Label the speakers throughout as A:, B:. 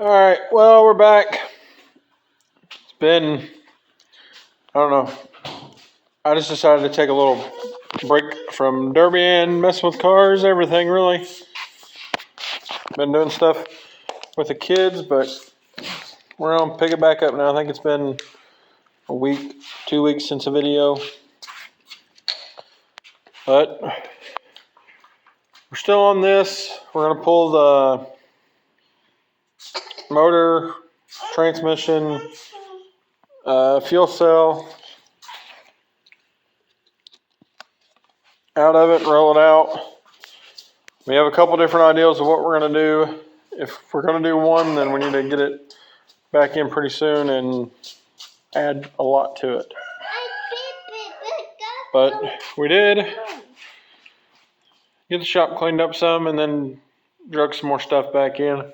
A: Alright, well, we're back. It's been, I don't know. I just decided to take a little break from Derby and messing with cars, everything really. Been doing stuff with the kids, but we're gonna pick it back up now. I think it's been a week, 2 weeks since a video. But we're still on this. We're gonna pull the motor, transmission, fuel cell out of it, roll it out. We have a couple different ideas of what we're going to do. If we're going to do one, then we need to get it back in pretty soon and add a lot to it. But we did get the shop cleaned up some and then drug some more stuff back in.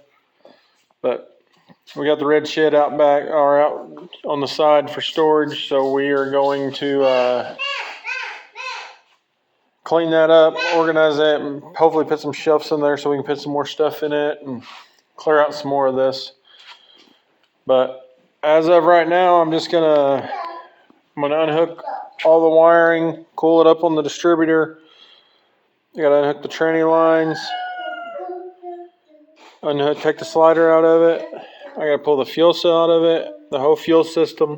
A: But we got the red shed out back or out on the side for storage, so we are going to clean that up, organize that, and hopefully put some shelves in there so we can put some more stuff in it and clear out some more of this. But as of right now, I'm gonna unhook all the wiring, cool it up on the distributor. I gotta unhook the tranny lines, take the slider out of it. I gotta pull the fuel cell out of it, the whole fuel system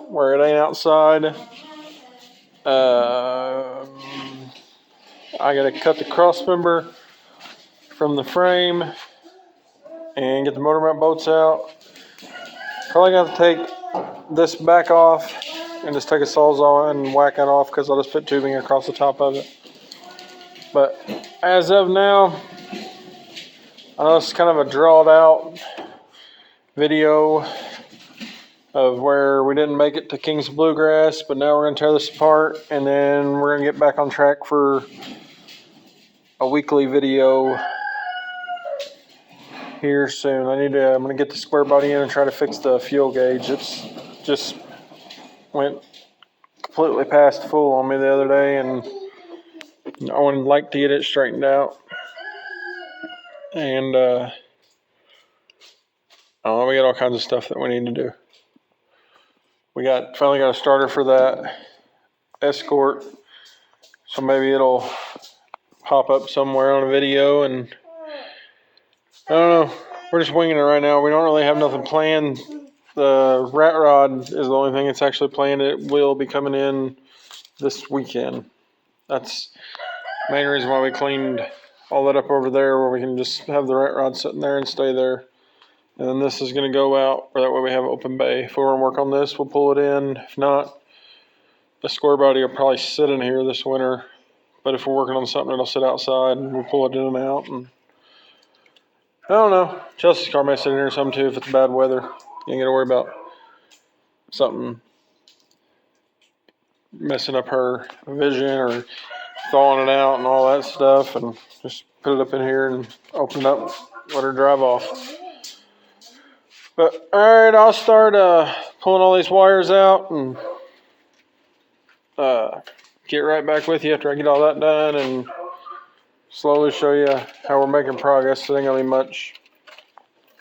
A: where it ain't outside. I gotta cut the cross member from the frame and get the motor mount bolts out. Probably gonna take this back off and just take a sawzall and whack it off because I'll just put tubing across the top of it. But as of now, I know it's kind of a drawn out video of where we didn't make it to King's Bluegrass, but now we're gonna tear this apart and then we're gonna get back on track for a weekly video here soon. I'm gonna get the square body in and try to fix the fuel gauge. It's just went completely past full on me the other day and I would like to get it straightened out. And I don't know, we got all kinds of stuff that we need to do. We finally got a starter for that Escort, so maybe it'll pop up somewhere on a video. And I don't know, we're just winging it right now. We don't really have nothing planned. The rat rod is the only thing that's actually planned. It will be coming in this weekend. That's the main reason why we cleaned all that up over there, where we can just have the rat rod sitting there and stay there. And then this is going to go out, or that way we have open bay. If we're going to work on this, we'll pull it in. If not, the square body will probably sit in here this winter. But if we're working on something, it'll sit outside and we'll pull it in and out. And I don't know. Chelsea's car may sit in here some too if it's bad weather. You ain't got to worry about something messing up her vision or thawing it out and all that stuff. And just put it up in here and open it up, let her drive off. But alright, I'll start pulling all these wires out and get right back with you after I get all that done and slowly show you how we're making progress. It ain't gonna be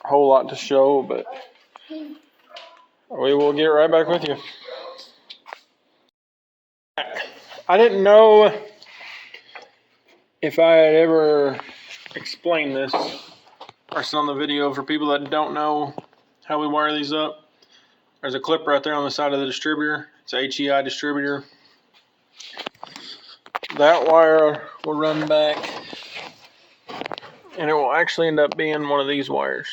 A: a whole lot to show, but we will get right back with you. I didn't know if I had ever explained this or seen on the video for people that don't know how we wire these up. There's a clip right there on the side of the distributor. It's a HEI distributor. That wire will run back and it will actually end up being one of these wires.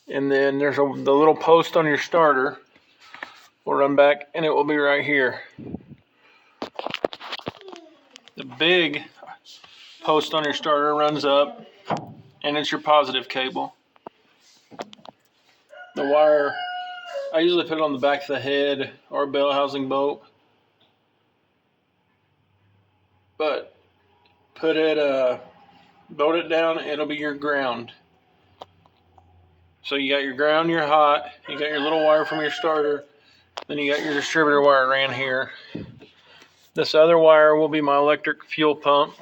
A: And then there's the little post on your starter will run back and it will be right here. The big post on your starter runs up and it's your positive cable. The wire, I usually put it on the back of the head or bell housing bolt. But bolt it down, it'll be your ground. So you got your ground, your hot, you got your little wire from your starter, then you got your distributor wire ran here. This other wire will be my electric fuel pump.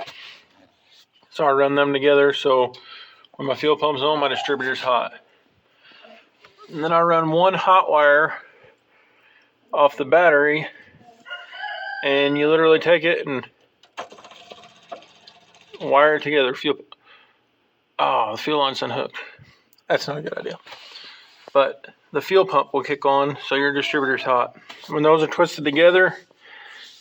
A: So I run them together. So When my fuel pump's on, my distributor's hot. And then I run one hot wire off the battery, and you literally take it and wire it together. The fuel line's unhooked. That's not a good idea. But the fuel pump will kick on, so your distributor's hot. When those are twisted together,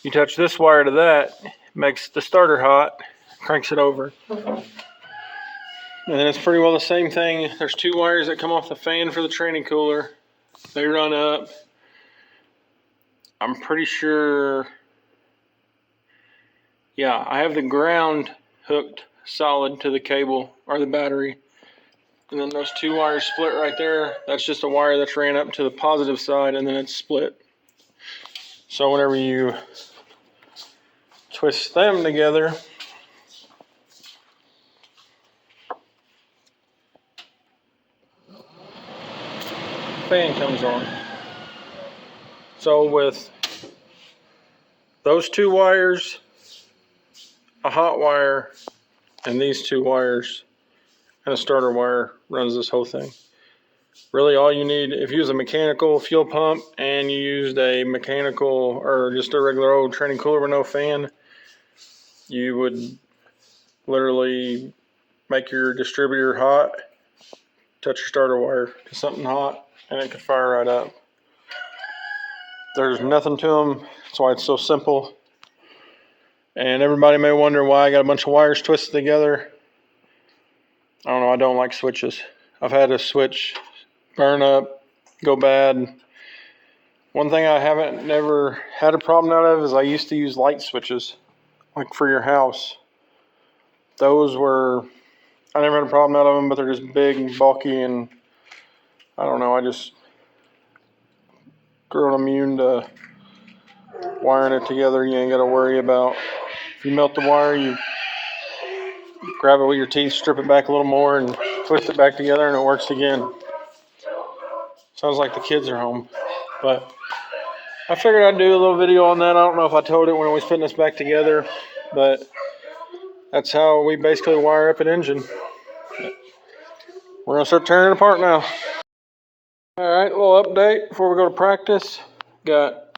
A: you touch this wire to that, makes the starter hot, cranks it over. And then it's pretty well the same thing. There's two wires that come off the fan for the training cooler. They run up. I'm pretty sure, yeah, I have the ground hooked solid to the cable or the battery. And then those two wires split right there. That's just a wire that's ran up to the positive side, and then it's split. So whenever you twist them together, fan comes on. So with those two wires, a hot wire, and these two wires, and a starter wire runs this whole thing. Really all you need, if you use a mechanical fuel pump and you used a mechanical or just a regular old training cooler with no fan, you would literally make your distributor hot, touch your starter wire to something hot, and it could fire right up. There's nothing to them. That's why it's so simple. And everybody may wonder why I got a bunch of wires twisted together. I don't know, I don't like switches. I've had a switch burn up, go bad. One thing I haven't never had a problem out of is I used to use light switches, like for your house. Those were, I never had a problem out of them, but they're just big and bulky, and I don't know, I just grew immune to wiring it together. You ain't got to worry about, if you melt the wire, you grab it with your teeth, strip it back a little more, and twist it back together, and it works again. Sounds like the kids are home. But I figured I'd do a little video on that. I don't know if I told it when I was putting this back together, but that's how we basically wire up an engine. We're gonna start tearing it apart now. All right, a little update before we go to practice. Got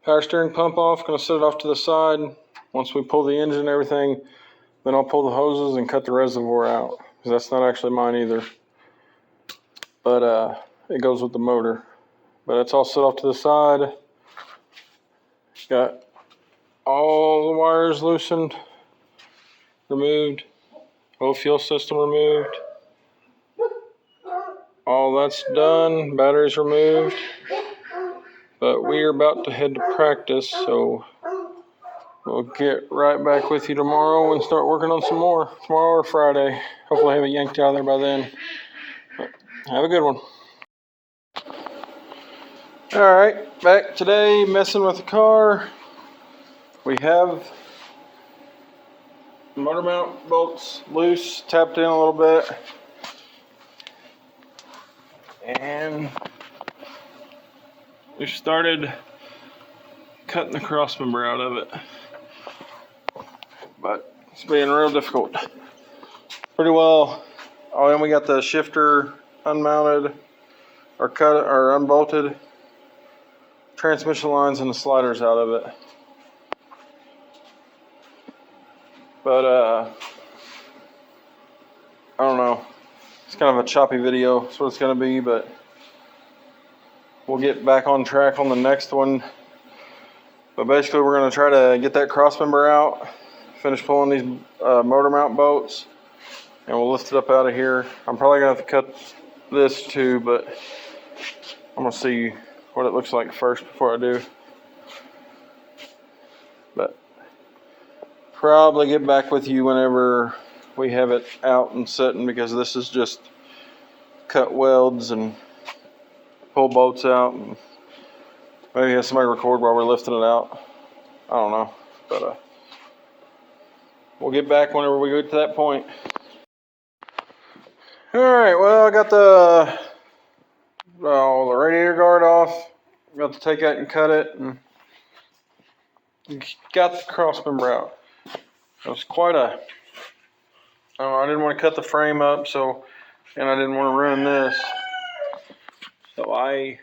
A: power steering pump off, gonna set it off to the side. Once we pull the engine and everything, then I'll pull the hoses and cut the reservoir out, because that's not actually mine either. But it goes with the motor. But it's all set off to the side. Got all the wires loosened, removed, whole fuel system removed. All that's done, batteries removed. But we are about to head to practice, so we'll get right back with you tomorrow and start working on some more. Tomorrow or Friday. Hopefully have it yanked out of there by then. But have a good one. Alright, back today, messing with the car. We have motor mount bolts loose, tapped in a little bit. And we started cutting the cross member out of it. But it's being real difficult. Pretty well. Oh, and we got the shifter unmounted or cut or unbolted. Transmission lines and the sliders out of it. But I don't know. It's kind of a choppy video. That's what it's going to be, but we'll get back on track on the next one. But basically we're going to try to get that cross member out, finish pulling these motor mount bolts, and we'll lift it up out of here. I'm probably going to have to cut this too, but I'm going to see what it looks like first before I do. But probably get back with you whenever we have it out and sitting, because this is just cut welds and pull bolts out, and maybe have somebody record while we're lifting it out. I don't know, but we'll get back whenever we get to that point. All right, well, I got the radiator guard off. Got to take that and cut it, and got the cross member out. It was quite a I didn't want to cut the frame up, and I didn't want to ruin this. So I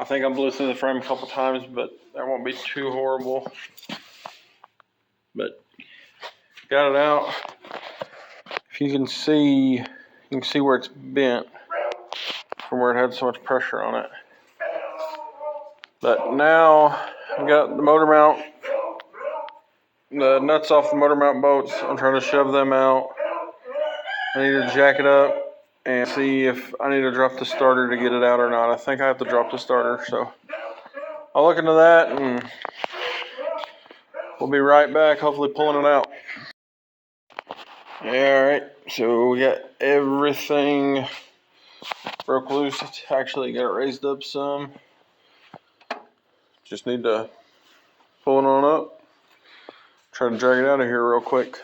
A: think I blew through the frame a couple times, but that won't be too horrible. But got it out. If you can see where it's bent from where it had so much pressure on it. But now I've got the motor mount, the nuts off the motor mount bolts. I'm trying to shove them out. I need to jack it up and see if I need to drop the starter to get it out or not. I think I have to drop the starter, so I'll look into that and we'll be right back, hopefully pulling it out. Alright, so we got everything broke loose. Actually got it raised up some. Just need to pull it on up. Try to drag it out of here real quick.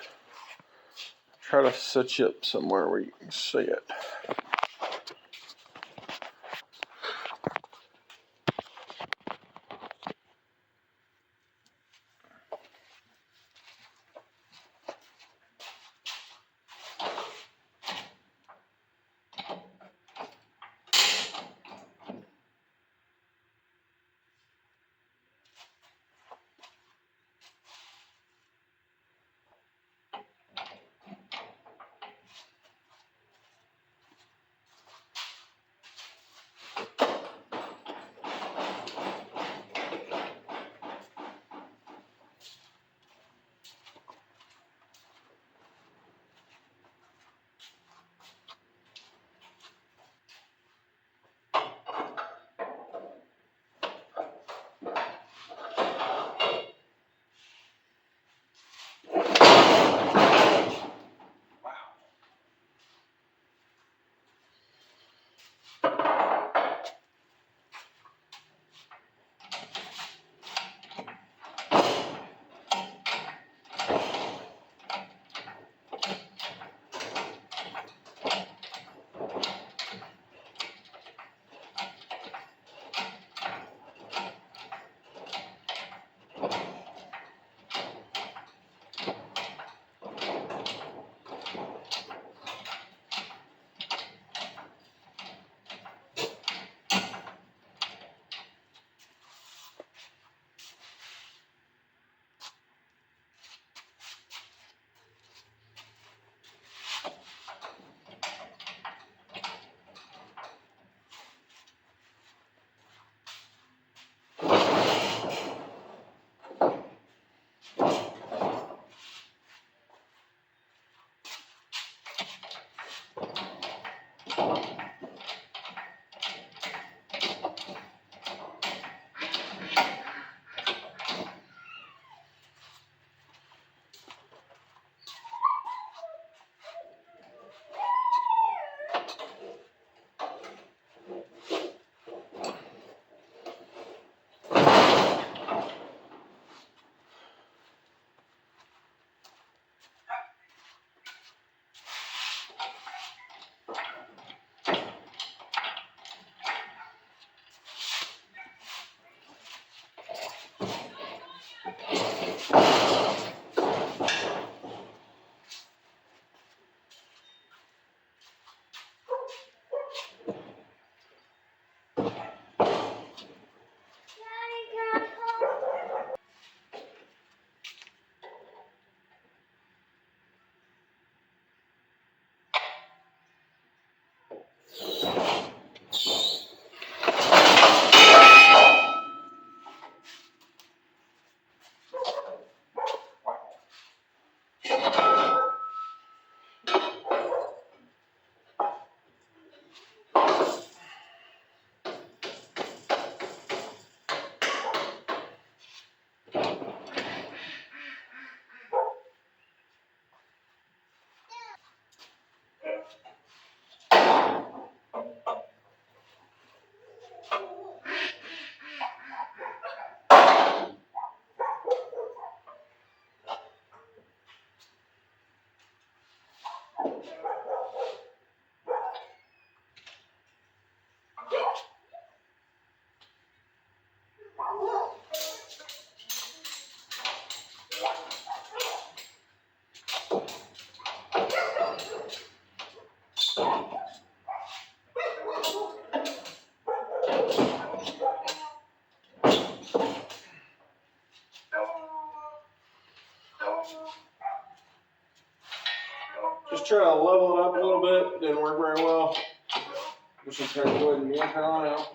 A: Try to set you up somewhere where you can see it. Just try to level it up a little bit. Didn't work very well. Just gonna go ahead and yank her on out.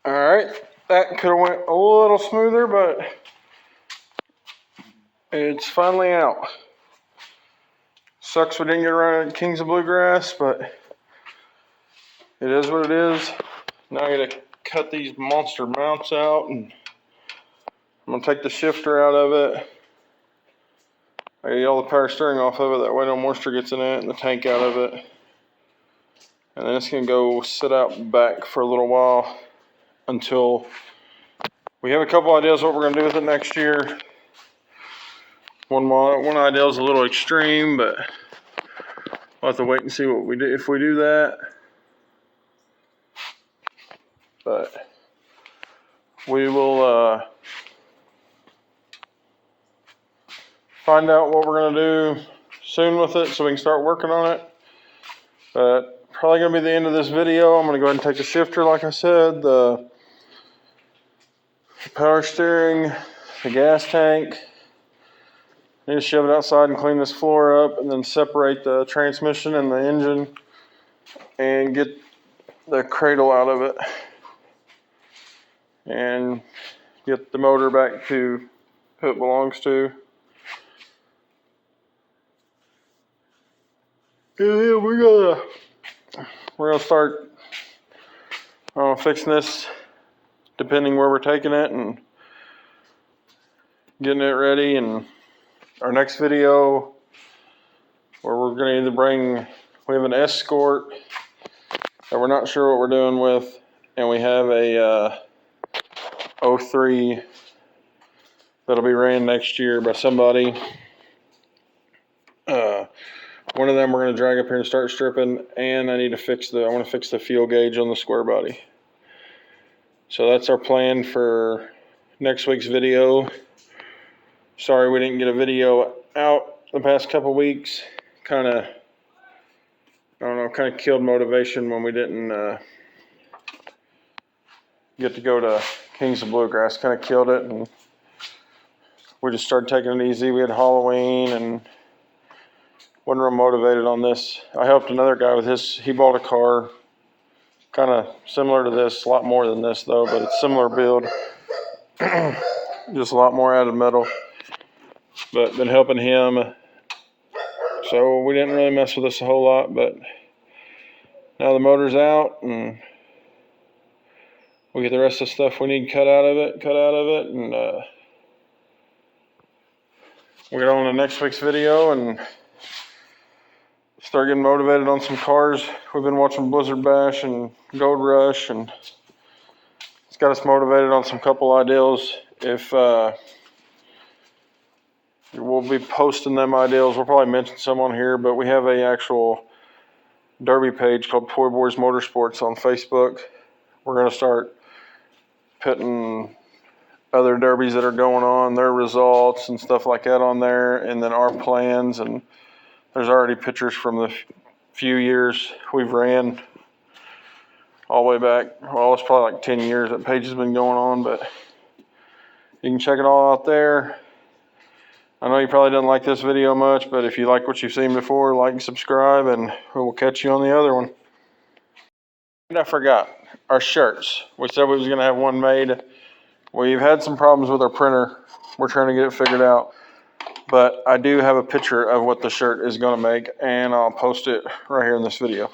A: All right, that could have went a little smoother, but it's finally out. Sucks we didn't get around Kings of Bluegrass, but it is what it is. Now I gotta cut these monster mounts out, and I'm gonna take the shifter out of it. I get all the power steering off of it, that way no moisture gets in it, and the tank out of it. And then it's gonna go sit out back for a little while until we have a couple ideas what we're gonna do with it next year. One idea is a little extreme, but we'll have to wait and see what we do if we do that. But we will find out what we're gonna do soon with it so we can start working on it. But probably gonna be the end of this video. I'm gonna go ahead and take the shifter, like I said, the power steering, the gas tank. I need to shove it outside and clean this floor up, and then separate the transmission and the engine and get the cradle out of it and get the motor back to who it belongs to. Yeah, we're gonna start fixing this depending where we're taking it and getting it ready. And our next video, where we're gonna either bring We have an Escort that we're not sure what we're doing with, and we have a 03 that'll be ran next year by somebody. One of them we're going to drag up here and start stripping, and I want to fix the fuel gauge on the square body. So that's our plan for next week's video. Sorry we didn't get a video out the past couple weeks. Kind of killed motivation when we didn't get to go to Kings of Bluegrass. Kind of killed it, and we just started taking it easy. We had Halloween and wasn't real motivated on this. I helped another guy with his. He bought a car kind of similar to this, a lot more than this though, but it's similar build. Just a lot more out of metal. But been helping him. So we didn't really mess with this a whole lot, but now the motor's out and we get the rest of the stuff we need cut out of it, and we'll get on to next week's video and start getting motivated on some cars. We've been watching Blizzard Bash and Gold Rush, and it's got us motivated on some couple ideals. If we'll be posting them ideals, we'll probably mention some on here, but we have a actual derby page called Toy Boys Motorsports on Facebook. We're going to start putting other derbies that are going on, their results and stuff like that on there, and then our plans. And there's already pictures from the few years we've ran all the way back. Well, it's probably like 10 years that page has been going on, but you can check it all out there. I know you probably didn't like this video much, but if you like what you've seen before, like and subscribe, and we'll catch you on the other one. And I forgot, our shirts. We said we was going to have one made. We've had some problems with our printer. We're trying to get it figured out. But I do have a picture of what the shirt is going to make, and I'll post it right here in this video.